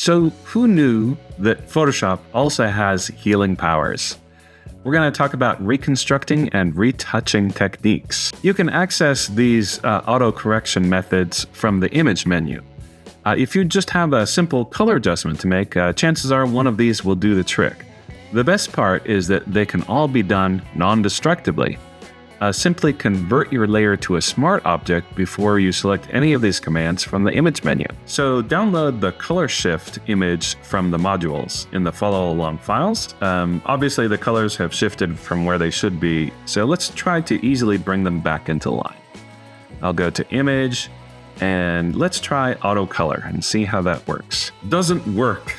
So who knew that Photoshop also has healing powers? We're going to talk about reconstructing and retouching techniques. You can access these auto-correction methods from the image menu. If you just have a simple color adjustment to make, chances are one of these will do the trick. The best part is that they can all be done non-destructively. Simply convert your layer to a smart object before you select any of these commands from the image menu. So download the color shift image from the modules in the follow along files. Obviously the colors have shifted from where they should be, so let's try to easily bring them back into line. I'll go to image and let's try auto color and see how that works. Doesn't work.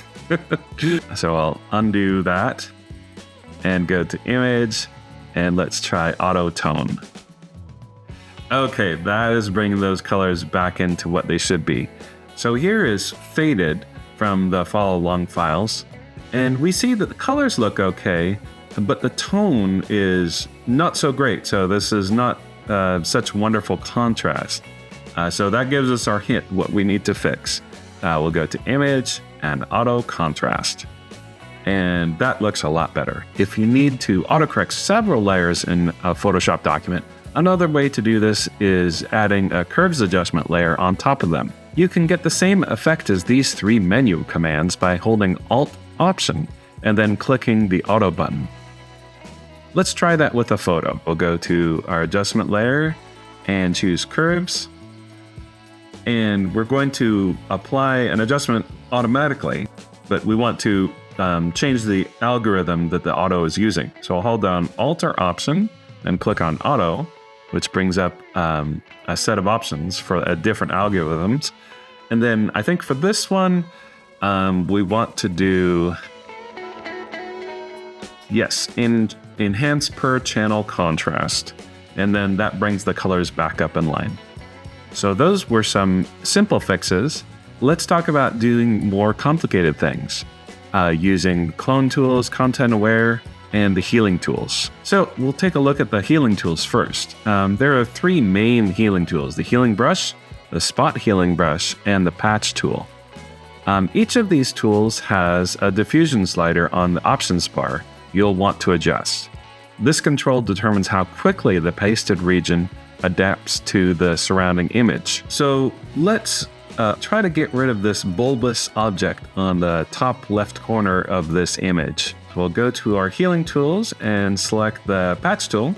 So I'll undo that and go to image. And let's try auto tone. Okay, that is bringing those colors back into what they should be. So here is faded from the follow along files. And we see that the colors look okay, but the tone is not so great. So this is not such wonderful contrast. So that gives us our hint what we need to fix. We'll go to image and auto contrast. And that looks a lot better. If you need to autocorrect several layers in a Photoshop document, another way to do this is adding a curves adjustment layer on top of them. You can get the same effect as these three menu commands by holding Alt-Option and then clicking the Auto button. Let's try that with a photo. We'll go to our adjustment layer and choose curves. And we're going to apply an adjustment automatically, but we want to change the algorithm that the auto is using. So I'll hold down Alt or Option and click on Auto, which brings up a set of options for different algorithms. And then I think for this one, we want to do, yes, enhance per channel contrast. And then that brings the colors back up in line. So those were some simple fixes. Let's talk about doing more complicated things. Using clone tools, content aware, and the healing tools. So we'll take a look at the healing tools first. There are three main healing tools: the healing brush, the spot healing brush, and the patch tool. Each of these tools has a diffusion slider on the options bar you'll want to adjust. This control determines how quickly the pasted region adapts to the surrounding image. So let's try to get rid of this bulbous object on the top left corner of this image. So we'll go to our healing tools and select the patch tool.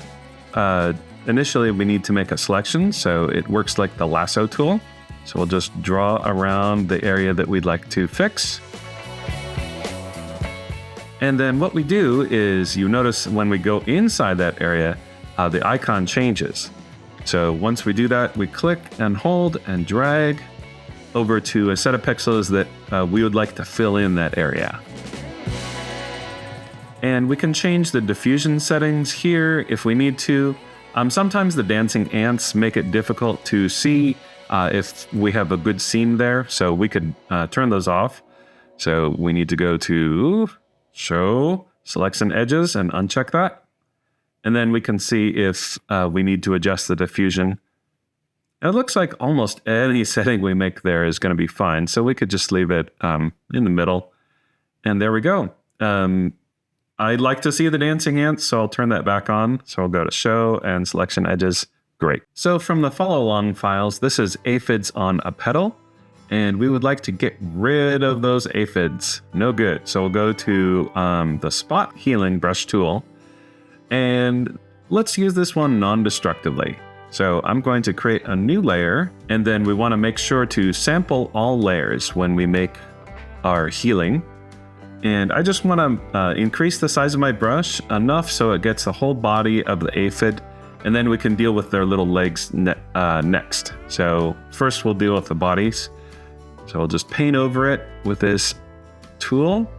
Initially, we need to make a selection, so it works like the lasso tool. So we'll just draw around the area that we'd like to fix. And then what we do is, you notice when we go inside that area, the icon changes. So once we do that, we click and hold and drag over to a set of pixels that we would like to fill in that area. And we can change the diffusion settings here if we need to. Sometimes the dancing ants make it difficult to see if we have a good scene there, so we could turn those off. So we need to go to Show, Selects and Edges, and uncheck that. And then we can see if we need to adjust the diffusion. It looks like almost any setting we make there is going to be fine, so we could just leave it in the middle. And there we go. I'd like to see the dancing ants, so I'll turn that back on. So I'll go to Show and Selection Edges. Great. So from the follow-along files, this is aphids on a petal, and we would like to get rid of those aphids. No good. So we'll go to the Spot Healing Brush tool, and let's use this one non-destructively. So I'm going to create a new layer, and then we want to make sure to sample all layers when we make our healing. And I just want to increase the size of my brush enough so it gets the whole body of the aphid, and then we can deal with their little legs next. So first we'll deal with the bodies. So I'll just paint over it with this tool.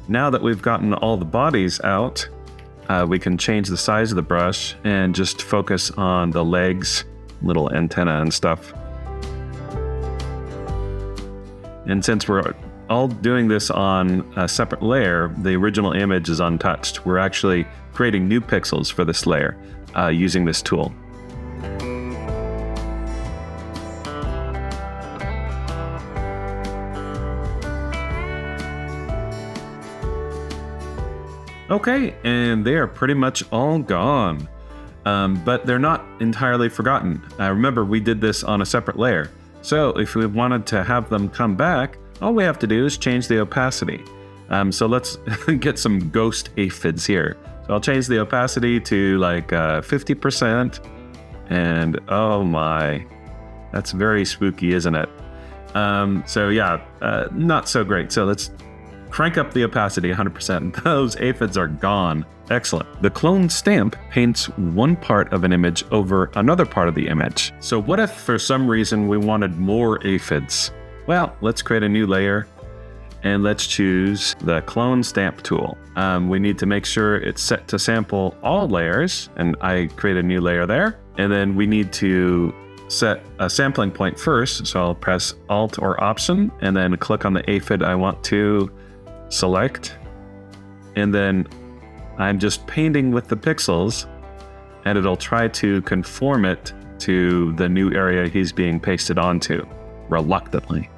Now that we've gotten all the bodies out, we can change the size of the brush and just focus on the legs, little antenna and stuff. And since we're all doing this on a separate layer. The original image is untouched. We're actually creating new pixels for this layer using this tool. Okay, and they are pretty much all gone. But they're not entirely forgotten. Remember, we did this on a separate layer. So if we wanted to have them come back, all we have to do is change the opacity. So let's get some ghost aphids here. So I'll change the opacity to like 50%. And oh my, that's very spooky, isn't it? So yeah, not so great. So let's crank up the opacity 100%. Those aphids are gone. Excellent. The clone stamp paints one part of an image over another part of the image. So what if for some reason we wanted more aphids? Well, let's create a new layer and let's choose the clone stamp tool. We need to make sure it's set to sample all layers, and I create a new layer there. And then we need to set a sampling point first. So I'll press Alt or Option and then click on the aphid I want to select. And then I'm just painting with the pixels, and it'll try to conform it to the new area he's being pasted onto, reluctantly.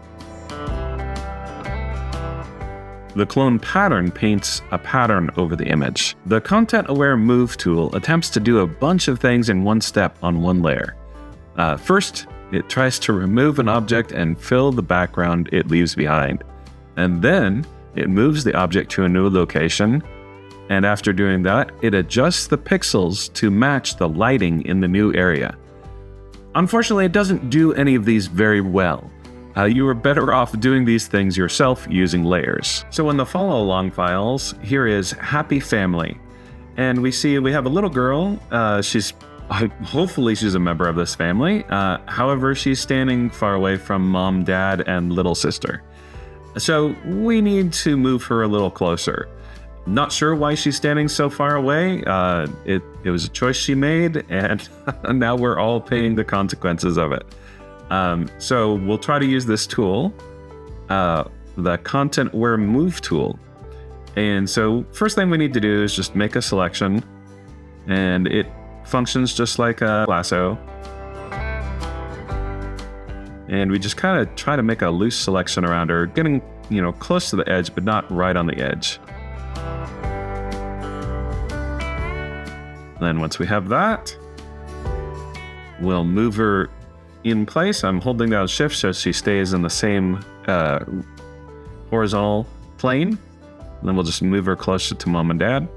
The clone pattern paints a pattern over the image. The content-aware move tool attempts to do a bunch of things in one step on one layer. First, it tries to remove an object and fill the background it leaves behind. And then it moves the object to a new location. And after doing that, it adjusts the pixels to match the lighting in the new area. Unfortunately, it doesn't do any of these very well. You are better off doing these things yourself using layers. So in the follow-along files, here is Happy Family. And we see we have a little girl. Hopefully she's a member of this family. However, she's standing far away from mom, dad, and little sister. So we need to move her a little closer. Not sure why she's standing so far away. It was a choice she made, and now we're all paying the consequences of it. So we'll try to use this tool, the content-aware move tool. And so first thing we need to do is just make a selection, and it functions just like a lasso. And we just kind of try to make a loose selection around her, getting, close to the edge, but not right on the edge. Then once we have that, we'll move her in place. I'm holding down Shift so she stays in the same horizontal plane. Then we'll just move her closer to mom and dad.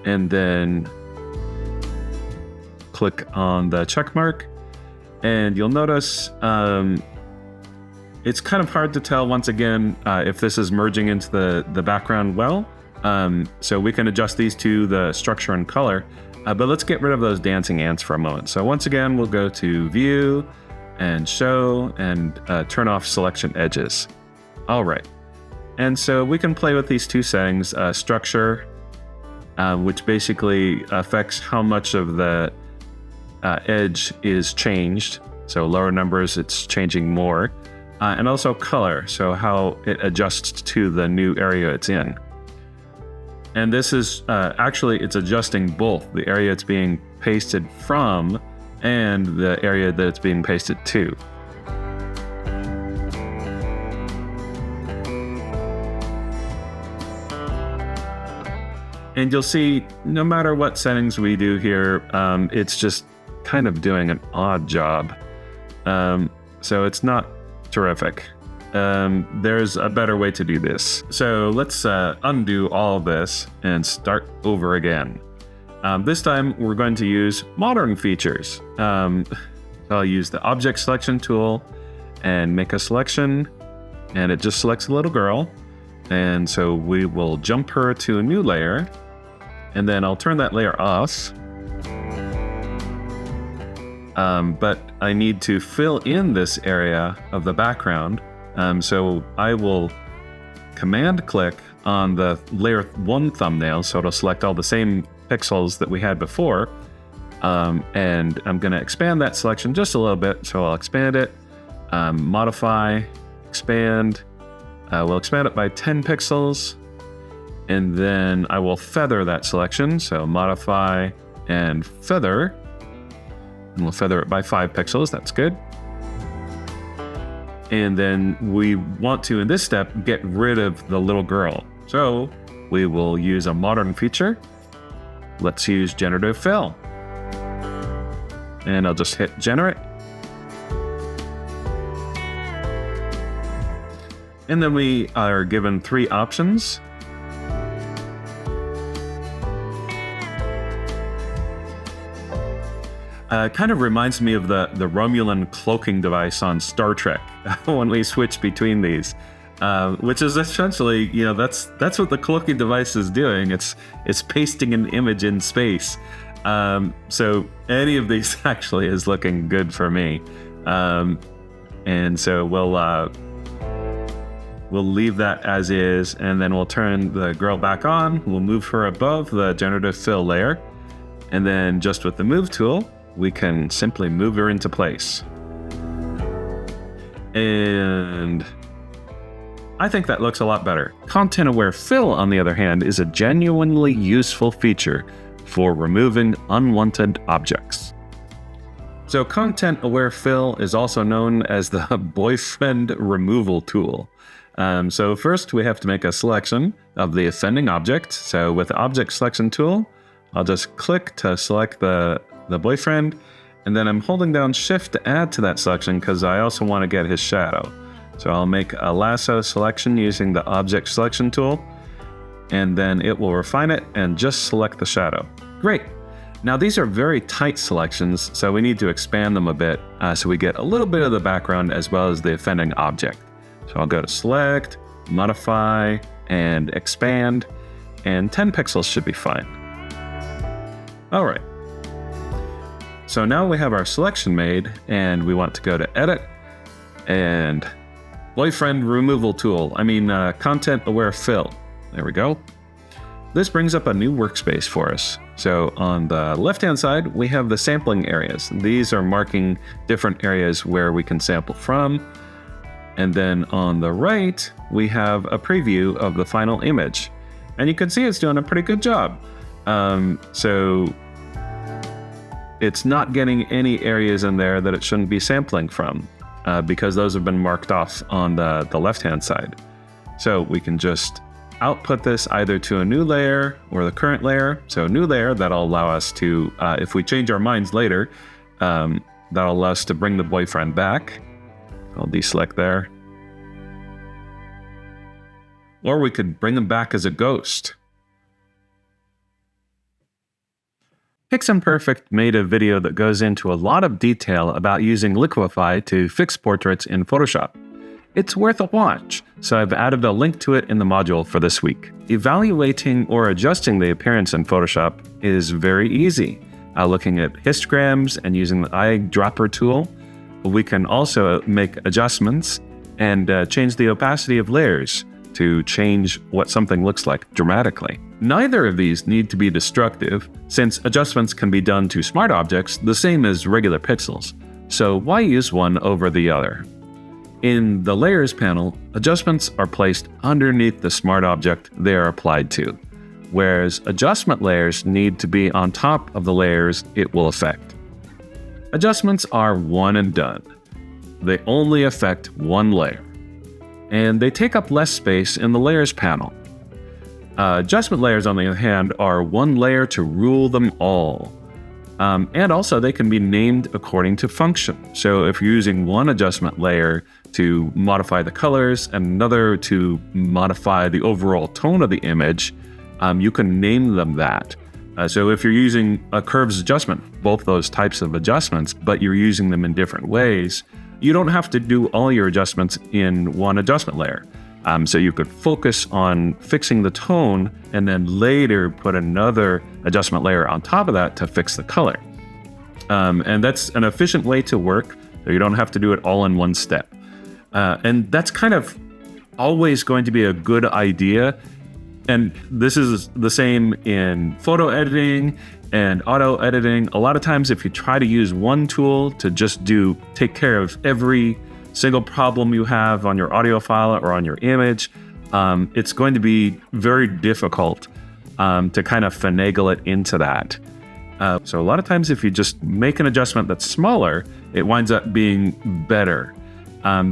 And then click on the check mark. And you'll notice it's kind of hard to tell once again if this is merging into the background well. So we can adjust these to the structure and color. But let's get rid of those dancing ants for a moment. So once again, we'll go to View and Show and turn off Selection Edges. All right. And so we can play with these two settings, Structure, which basically affects how much of the edge is changed. So lower numbers, it's changing more. And also Color, so how it adjusts to the new area it's in. And this is actually, it's adjusting both the area it's being pasted from and the area that it's being pasted to. And you'll see, no matter what settings we do here, it's just kind of doing an odd job. So it's not terrific. There's a better way to do this. So let's undo all of this and start over again. This time we're going to use modern features. I'll use the object selection tool and make a selection, and it just selects a little girl. And so we will jump her to a new layer, and then I'll turn that layer off. But I need to fill in this area of the background. So I will command click on the layer 1 thumbnail, so it'll select all the same pixels that we had before. And I'm going to expand that selection just a little bit. So I'll expand it, modify, expand. We'll expand it by 10 pixels. And then I will feather that selection. So modify and feather. And we'll feather it by 5 pixels. That's good. And then we want to, in this step, get rid of the little girl. So we will use a modern feature. Let's use generative fill. And I'll just hit generate. And then we are given 3 options. Kind of reminds me of the Romulan cloaking device on Star Trek when we switch between these, which is essentially, that's what the cloaking device is doing. It's pasting an image in space. So any of these actually is looking good for me. And so we'll leave that as is, and then we'll turn the girl back on. We'll move her above the generative fill layer, and then just with the move tool, we can simply move her into place. And I think that looks a lot better. Content-aware fill, on the other hand, is a genuinely useful feature for removing unwanted objects. So content-aware fill is also known as the boyfriend removal tool. So first we have to make a selection of the offending object. So with the object selection tool, I'll just click to select the boyfriend, and then I'm holding down Shift to add to that selection because I also want to get his shadow. So I'll make a lasso selection using the object selection tool, and then it will refine it and just select the shadow. Great. Now these are very tight selections, so we need to expand them a bit so we get a little bit of the background as well as the offending object. So I'll go to select, modify, and expand, and 10 pixels should be fine. All right. So now we have our selection made, and we want to go to edit and boyfriend removal tool. Content aware fill. There we go. This brings up a new workspace for us. So on the left-hand side, we have the sampling areas. These are marking different areas where we can sample from. And then on the right, we have a preview of the final image. And you can see it's doing a pretty good job. So it's not getting any areas in there that it shouldn't be sampling from because those have been marked off on the left-hand side. So we can just output this either to a new layer or the current layer. So a new layer, that'll allow us to, if we change our minds later, that'll allow us to bring the boyfriend back. I'll deselect there. Or we could bring him back as a ghost. Piximperfect made a video that goes into a lot of detail about using Liquify to fix portraits in Photoshop. It's worth a watch, so I've added a link to it in the module for this week. Evaluating or adjusting the appearance in Photoshop is very easy. Looking at histograms and using the eyedropper tool, we can also make adjustments and change the opacity of layers to change what something looks like dramatically. Neither of these need to be destructive, since adjustments can be done to smart objects the same as regular pixels, so why use one over the other? In the Layers panel, adjustments are placed underneath the smart object they are applied to, whereas adjustment layers need to be on top of the layers it will affect. Adjustments are one and done. They only affect one layer, and they take up less space in the Layers panel. Adjustment layers, on the other hand, are one layer to rule them all. And also they can be named according to function. So if you're using one adjustment layer to modify the colors and another to modify the overall tone of the image, you can name them that. So if you're using a curves adjustment, both those types of adjustments, but you're using them in different ways, you don't have to do all your adjustments in one adjustment layer. So you could focus on fixing the tone and then later put another adjustment layer on top of that to fix the color. And that's an efficient way to work, so you don't have to do it all in one step. And that's kind of always going to be a good idea. And this is the same in photo editing and auto editing. A lot of times if you try to use one tool to just take care of every single problem you have on your audio file or on your image, it's going to be very difficult to kind of finagle it into that. So a lot of times if you just make an adjustment that's smaller, it winds up being better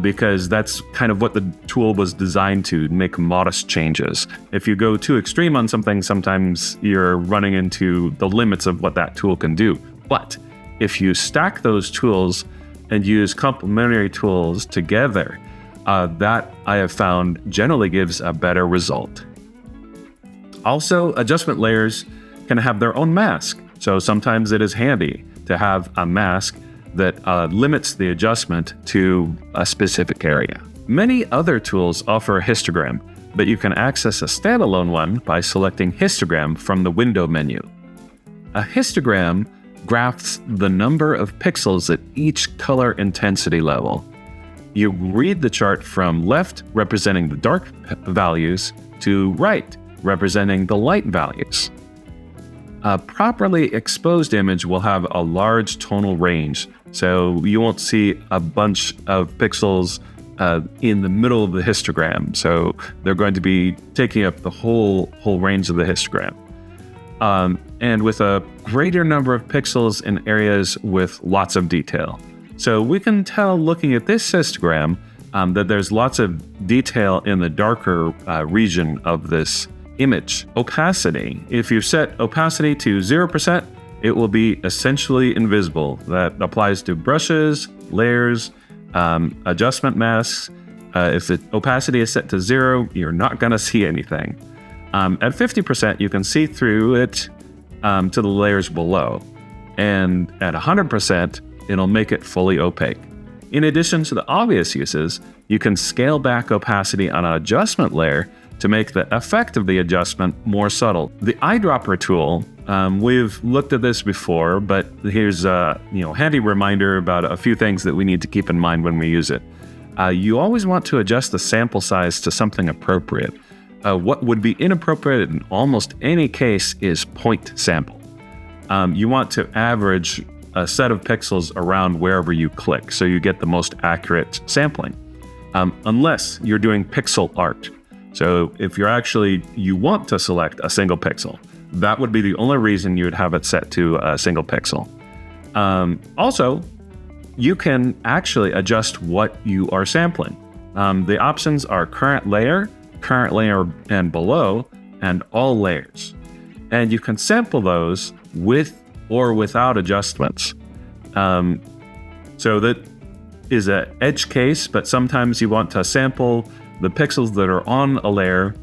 because that's kind of what the tool was designed to make modest changes. If you go too extreme on something, sometimes you're running into the limits of what that tool can do. But if you stack those tools and use complementary tools together, that I have found generally gives a better result. Also, adjustment layers can have their own mask. So sometimes it is handy to have a mask that limits the adjustment to a specific area. Many other tools offer a histogram, but you can access a standalone one by selecting Histogram from the Window menu. A histogram graphs the number of pixels at each color intensity level. You read the chart from left, representing the dark values, to right, representing the light values. A properly exposed image will have a large tonal range, so you won't see a bunch of pixels in the middle of the histogram. So they're going to be taking up the whole range of the histogram. And with a greater number of pixels in areas with lots of detail. So we can tell looking at this histogram that there's lots of detail in the darker region of this image. Opacity. If you set opacity to 0%, it will be essentially invisible. That applies to brushes, layers, adjustment masks. If the opacity is set to 0, you're not going to see anything. At 50%, you can see through it to the layers below. And at 100%, it'll make it fully opaque. In addition to the obvious uses, you can scale back opacity on an adjustment layer to make the effect of the adjustment more subtle. The eyedropper tool, we've looked at this before, but here's a handy reminder about a few things that we need to keep in mind when we use it. You always want to adjust the sample size to something appropriate. What would be inappropriate in almost any case is point sample. You want to average a set of pixels around wherever you click, so you get the most accurate sampling. Unless you're doing pixel art. So if you want to select a single pixel, that would be the only reason you would have it set to a single pixel. Also, you can actually adjust what you are sampling. The options are current layer and below, and all layers. And you can sample those with or without adjustments. So that is an edge case, but sometimes you want to sample the pixels that are on a layer,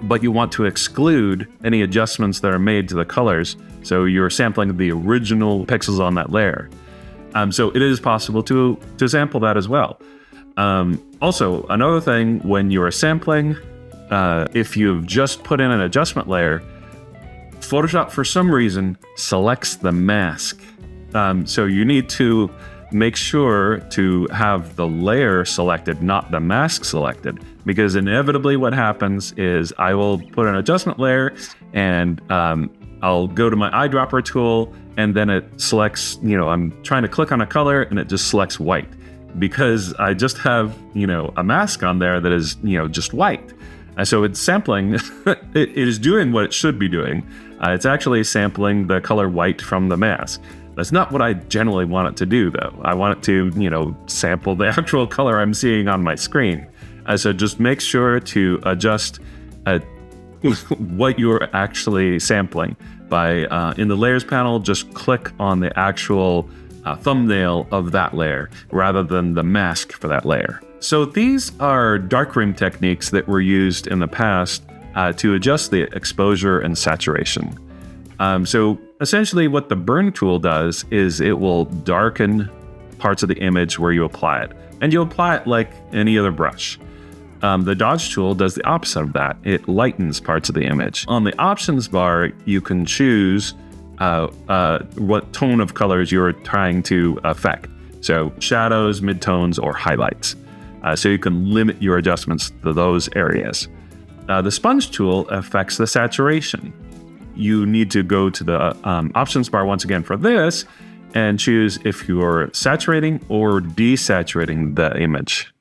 but you want to exclude any adjustments that are made to the colors. So you're sampling the original pixels on that layer. So it is possible to sample that as well. Also, another thing, when you are sampling, if you've just put in an adjustment layer, Photoshop, for some reason, selects the mask. So you need to make sure to have the layer selected, not the mask selected, because inevitably what happens is I will put an adjustment layer and I'll go to my eyedropper tool, and then it selects, I'm trying to click on a color and it just selects white because I just have, a mask on there that is, just white. And so it's sampling, it is doing what it should be doing. It's actually sampling the color white from the mask. That's not what I generally want it to do, though. I want it to, sample the actual color I'm seeing on my screen. So just make sure to adjust what you're actually sampling by, in the layers panel, just click on the actual thumbnail of that layer rather than the mask for that layer. So these are darkroom techniques that were used in the past to adjust the exposure and saturation. So essentially what the burn tool does is it will darken parts of the image where you apply it. And you apply it like any other brush. The dodge tool does the opposite of that. It lightens parts of the image. On the options bar, you can choose what tone of colors you're trying to affect. So shadows, midtones, or highlights. So you can limit your adjustments to those areas. The sponge tool affects the saturation. You need to go to the options bar once again for this and choose if you're saturating or desaturating the image.